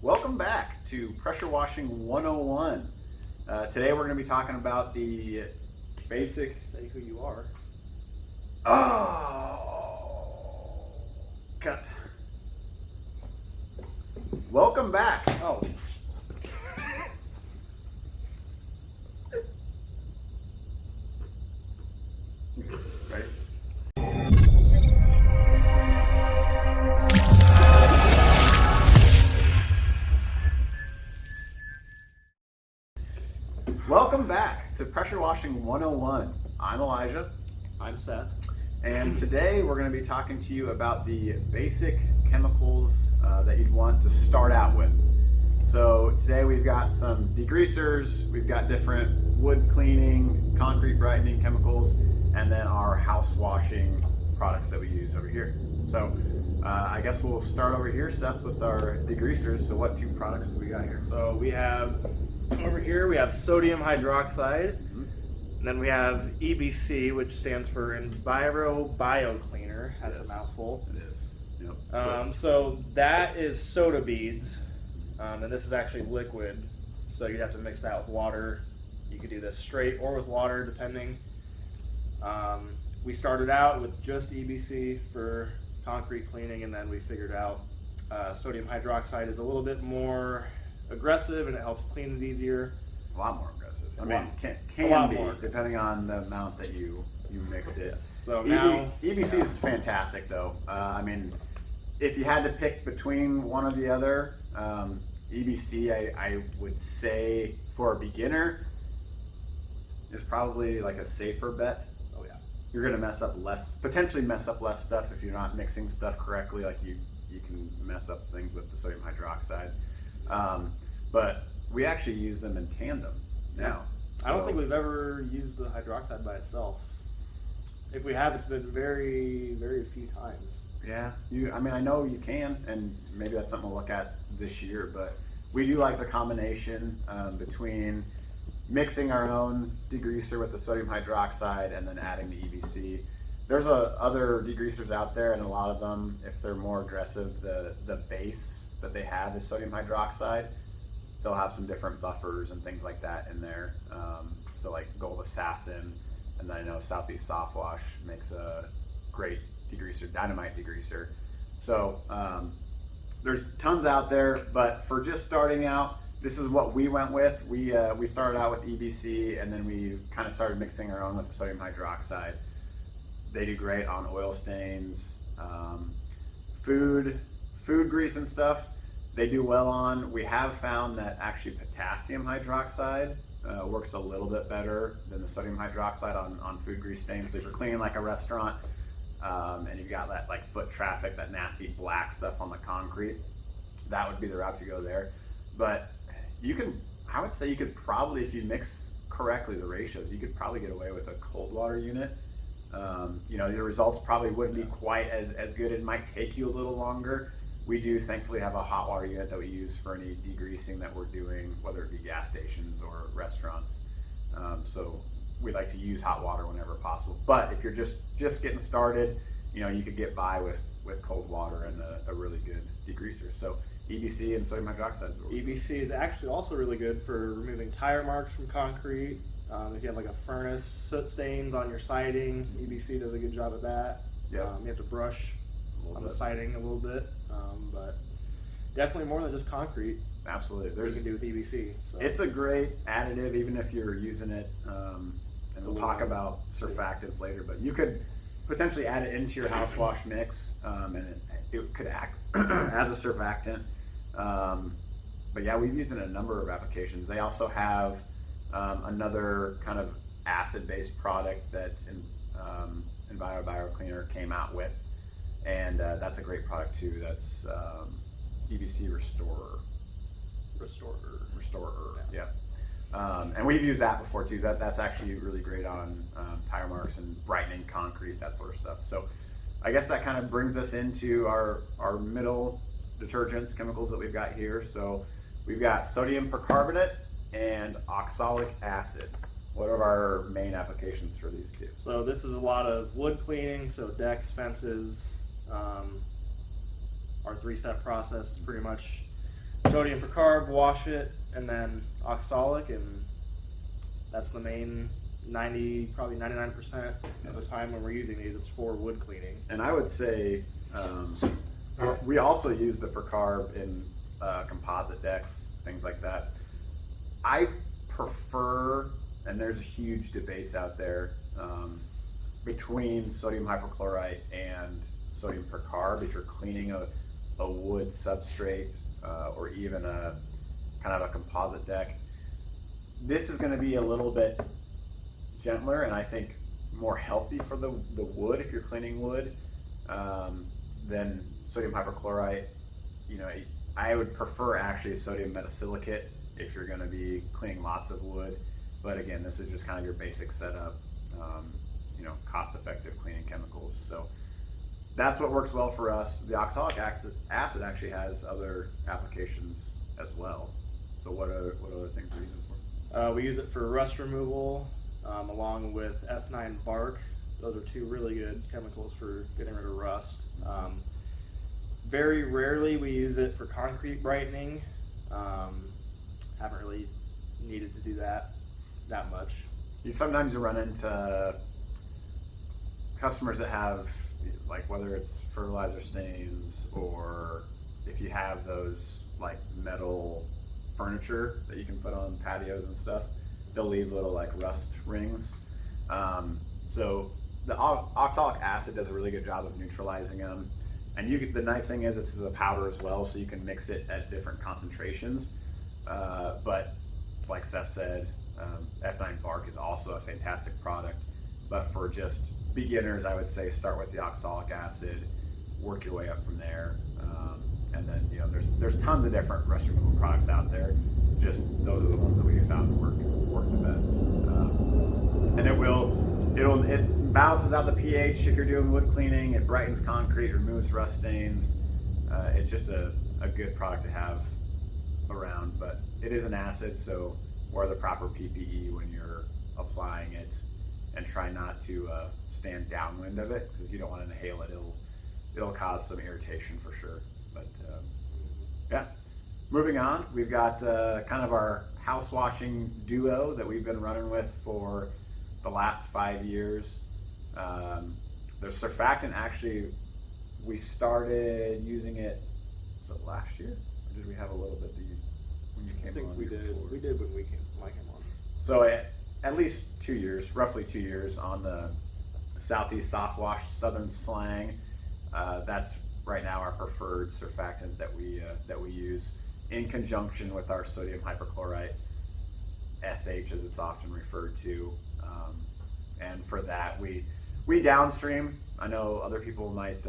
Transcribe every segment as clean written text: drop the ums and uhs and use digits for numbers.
Welcome back to Pressure Washing 101. Today we're going to be talking about the basic... Say who you are. Oh, cut. Welcome back. Oh. Ready? Welcome back to Pressure Washing 101. I'm Elijah. I'm Seth. And today we're going to be talking to you about the basic chemicals that you'd want to start out with. So today we've got some degreasers, we've got different wood cleaning, concrete brightening chemicals, and then our house washing products that we use over here. So I guess we'll start over here, Seth, with our degreasers. So what two products do we got here? So we have, over here we have sodium hydroxide, and then we have EBC, which stands for Enviro Bio Cleaner. That's a mouthful. It is. Yep. So that is soda beads, and this is actually liquid. So you'd have to mix that with water. You could do this straight or with water, depending. We started out with just EBC for concrete cleaning, and then we figured out sodium hydroxide is a little bit more aggressive and it helps clean it easier. A lot more aggressive. I mean, can be, depending on the amount that you mix it. So now EBC is fantastic, though. I mean, if you had to pick between one or the other, EBC, I would say for a beginner is probably like a safer bet. Oh yeah, you're gonna potentially mess up less stuff if you're not mixing stuff correctly. Like you can mess up things with the sodium hydroxide. But we actually use them in tandem now. I don't think we've ever used the hydroxide by itself. If we have, it's been very, very few times. Yeah, I mean, I know you can, and maybe that's something we'll look at this year, but we do like the combination between mixing our own degreaser with the sodium hydroxide and then adding the EBC. There's other degreasers out there, and a lot of them, if they're more aggressive, the base that they have is sodium hydroxide. They'll have some different buffers and things like that in there. So like Gold Assassin, and then I know Southeast Soft Wash makes a great degreaser, dynamite degreaser. So there's tons out there, but for just starting out, this is what we went with. We started out with EBC, and then we kind of started mixing our own with the sodium hydroxide. They do great on oil stains, food grease and stuff. They do well on. We have found that actually potassium hydroxide works a little bit better than the sodium hydroxide on food grease stains. So if you're cleaning like a restaurant and you've got that like foot traffic, that nasty black stuff on the concrete, that would be the route to go there. But I would say you could probably, if you mix correctly the ratios, you could probably get away with a cold water unit. The results probably wouldn't be quite as good. It might take you a little longer. We do thankfully have a hot water unit that we use for any degreasing that we're doing, whether it be gas stations or restaurants. So we like to use hot water whenever possible. But if you're just getting started, you could get by with cold water and a really good degreaser. So EBC and sodium hydroxide. EBC is actually also really good for removing tire marks from concrete. If you have like a furnace, soot stains on your siding, EBC does a good job of that. Yep. You have to brush on the siding a little bit, but definitely more than just concrete. Absolutely. You can do with EBC. So. It's a great additive, even if you're using it, and we'll talk about surfactants later, but you could potentially add it into your house wash mix, and it could act as a surfactant. But yeah, we've used it in a number of applications. They also have another kind of acid-based product that Enviro Bio Cleaner came out with, and that's a great product too. That's EBC Restorer. Yeah. And we've used that before too. That's actually really great on tire marks and brightening concrete, that sort of stuff. So I guess that kind of brings us into our middle detergents, chemicals that we've got here. So we've got sodium percarbonate and oxalic acid. What are our main applications for these two? So this is a lot of wood cleaning, so decks, fences. Our three-step process is pretty much sodium percarb, wash it, and then oxalic, and that's the main probably 99% of the time when we're using these, it's for wood cleaning. And I would say we also use the percarb in composite decks, things like that. I prefer, and there's huge debates out there between sodium hypochlorite and sodium percarb if you're cleaning a wood substrate or even a kind of a composite deck. This is going to be a little bit gentler and I think more healthy for the wood if you're cleaning wood than sodium hypochlorite. You know, I would prefer actually sodium metasilicate if you're going to be cleaning lots of wood. But again, this is just kind of your basic setup, you know, cost-effective cleaning chemicals. So that's what works well for us. The oxalic acid actually has other applications as well. So what other things are you using for? We use it for rust removal, along with F9 bark. Those are two really good chemicals for getting rid of rust. Very rarely we use it for concrete brightening. Haven't really needed to do that much. Sometimes you run into customers that have, like, whether it's fertilizer stains or if you have those like metal furniture that you can put on patios and stuff, they'll leave little like rust rings. So the oxalic acid does a really good job of neutralizing them. And the nice thing is it's a powder as well, so you can mix it at different concentrations. But like Seth said, F9 bark is also a fantastic product. But for just beginners, I would say start with the oxalic acid, work your way up from there. And then, you know, there's tons of different rust removal products out there. Just those are the ones that we found work the best. And it balances out the pH if you're doing wood cleaning. It brightens concrete, removes rust stains. It's just a good product to have around. But it is an acid, so wear the proper PPE when you're applying it, and try not to stand downwind of it because you don't want to inhale it. It'll cause some irritation for sure. But yeah, moving on, we've got kind of our house washing duo that we've been running with for the last 5 years. The surfactant, actually, we started using it, was it last year? Or did we have a little bit when you came on? I think we did. Before? We did when I came on. So at least 2 years, roughly 2 years on the Southeast Soft Wash Southern Slang. That's right now our preferred surfactant that we use in conjunction with our sodium hypochlorite, SH as it's often referred to. And for that, we downstream. I know other people might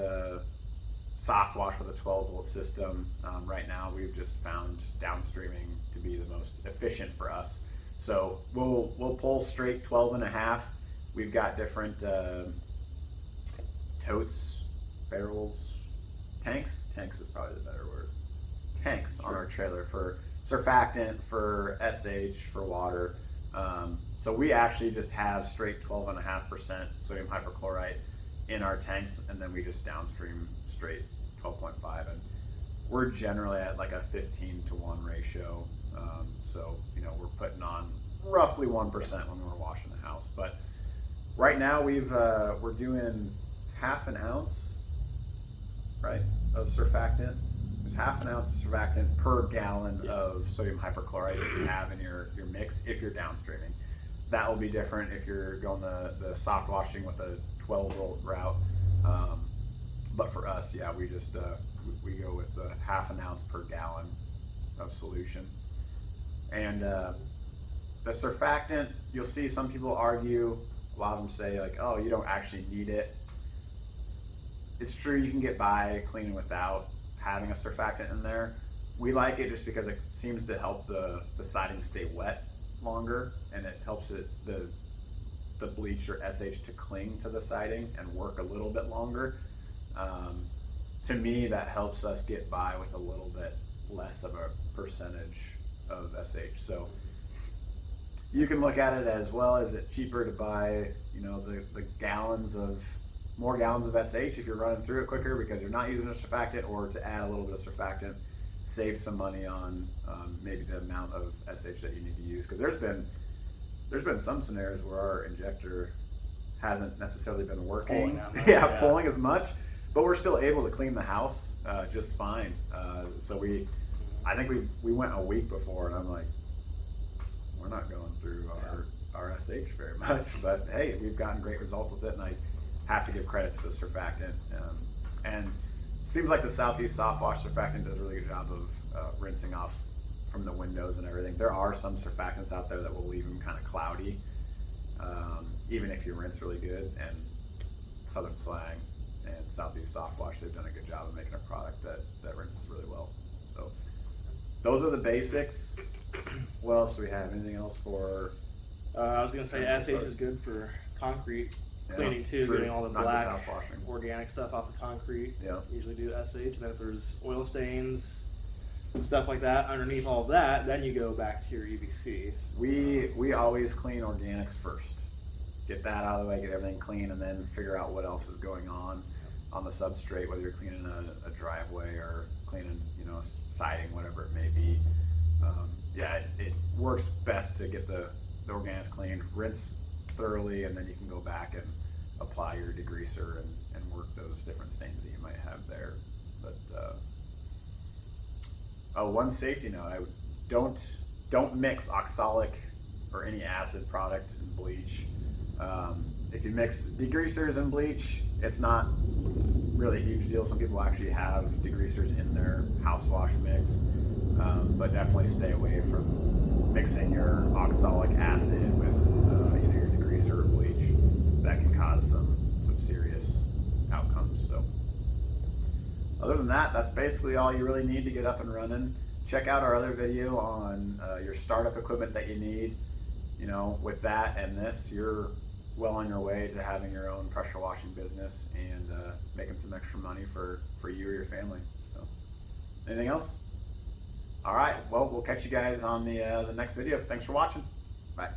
soft wash with a 12-volt system. Right now, we've just found downstreaming to be the most efficient for us. So we'll pull straight 12.5. We've got different totes, barrels, tanks. Tanks is probably the better word. Tanks on our trailer for surfactant, for SH, for water. So we actually just have straight 12.5% sodium hypochlorite in our tanks, and then we just downstream straight 12.5, and we're generally at like a 15-to-1 ratio. So, you know, we're putting on roughly 1% when we're washing the house. But right now we're doing half an ounce, right, of surfactant. There's half an ounce of surfactant per gallon of sodium hypochlorite that you have in your mix if you're downstreaming. That will be different if you're going the soft washing with a 12-volt route. But for us, yeah, we just we go with the half an ounce per gallon of solution. And the surfactant, you'll see some people argue. A lot of them say like, oh, you don't actually need it. It's true, you can get by cleaning without having a surfactant in there. We like it just because it seems to help the siding stay wet longer, and it helps the bleach or SH to cling to the siding and work a little bit longer. To me, that helps us get by with a little bit less of a percentage of SH. So you can look at it as, well, is it cheaper to buy, you know, the more gallons of SH if you're running through it quicker because you're not using a surfactant, or to add a little bit of surfactant save some money on maybe the amount of SH that you need to use, because there's been some scenarios where our injector hasn't necessarily been working. Yeah, pulling as much, but we're still able to clean the house just fine. So I think we went a week before, and I'm like, we're not going through our SH very much, but hey, we've gotten great results with it, and I have to give credit to the surfactant. And it seems like the Southeast Soft Wash surfactant does a really good job of rinsing off from the windows and everything. There are some surfactants out there that will leave them kind of cloudy, even if you rinse really good. And Southern Slang and Southeast Soft Wash, they've done a good job of making a product that rinses really well. So those are the basics. What else do we have? Anything else for? I was gonna say SH is good for concrete cleaning too, true. getting all the Not black just house washing. organic stuff off the concrete. Yeah. Usually do SH, and then if there's oil stains, stuff like that underneath all of that, then you go back to your EBC. We always clean organics first. Get that out of the way, get everything clean, and then figure out what else is going on the substrate, whether you're cleaning a driveway or cleaning, siding, whatever it may be. It works best to get the organics clean, rinse thoroughly, and then you can go back and apply your degreaser and work those different stains that you might have there. But one safety note: don't mix oxalic or any acid product in bleach. If you mix degreasers and bleach, it's not really a huge deal. Some people actually have degreasers in their house wash mix, but definitely stay away from mixing your oxalic acid with either your degreaser or bleach. That can cause some serious outcomes. So other than that, that's basically all you really need to get up and running. Check out our other video on your startup equipment that you need. With that and this, you're well on your way to having your own pressure washing business and making some extra money for you or your family. So, anything else? All right. Well, we'll catch you guys on the next video. Thanks for watching. Bye.